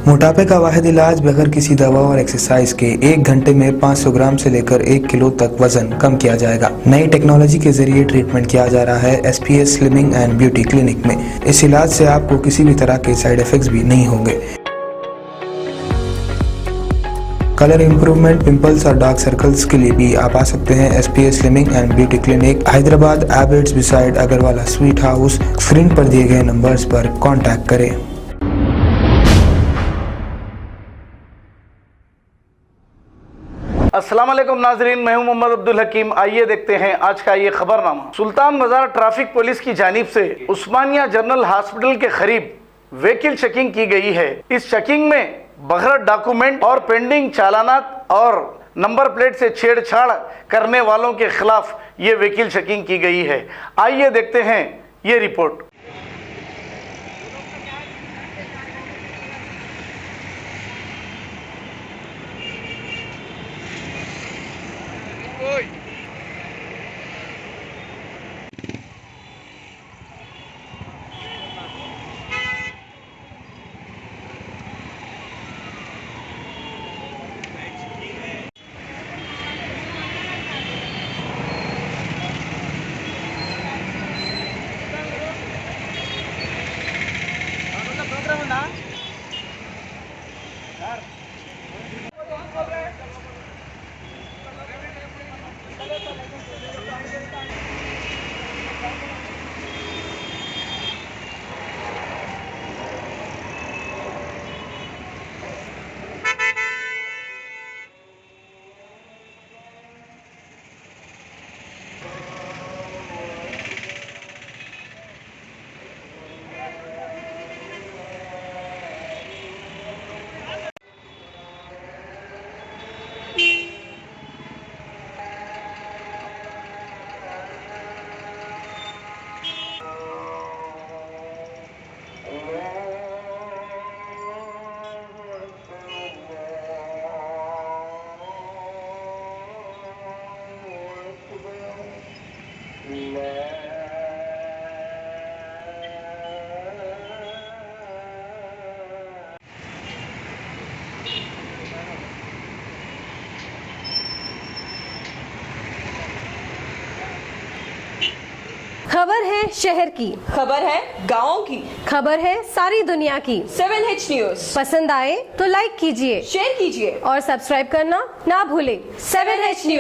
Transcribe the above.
मोटापे का वाहिद इलाज बगैर किसी दवा और एक्सरसाइज के 1 घंटे में 500 ग्राम से लेकर 1 किलो तक वजन कम किया जाएगा। नई टेक्नोलॉजी के जरिए ट्रीटमेंट किया जा रहा है SPS slimming and beauty clinic में। इस इलाज से आपको किसी भी तरह के साइड इफेक्ट्स भी नहीं होंगे। कलर इंप्रूवमेंट, पिंपल्स और डार्क सर्कल्स के लिए भी आप आ सकते हैं SPS slimming and beauty clinic, Hyderabad, Abids beside Agarwala sweet house. स्क्रीन पर दिए गए नंबर्स पर कॉन्टैक्ट करें। अस्सलाम वालेकुम नाजरीन, मैं हूं मोहम्मद अब्दुल हकीम। आइए देखते हैं आज का ये खबरनामा। सुल्तान बाजार ट्रैफिक पुलिस की जानिब से उस्मानिया जनरल हॉस्पिटल के करीब व्हीकल चेकिंग की गई है। इस चेकिंग में बगैर डॉक्यूमेंट और पेंडिंग चालानात और नंबर प्लेट से छेड़छाड़ करने वालों के खिलाफ ये व्हीकल चेकिंग की गई है। आइए देखते हैं ये रिपोर्ट। खबर है शहर की, खबर है गाँव की, खबर है सारी दुनिया की। 7H न्यूज पसंद आए तो लाइक कीजिए, शेयर कीजिए और सब्सक्राइब करना ना भूलें। 7H news.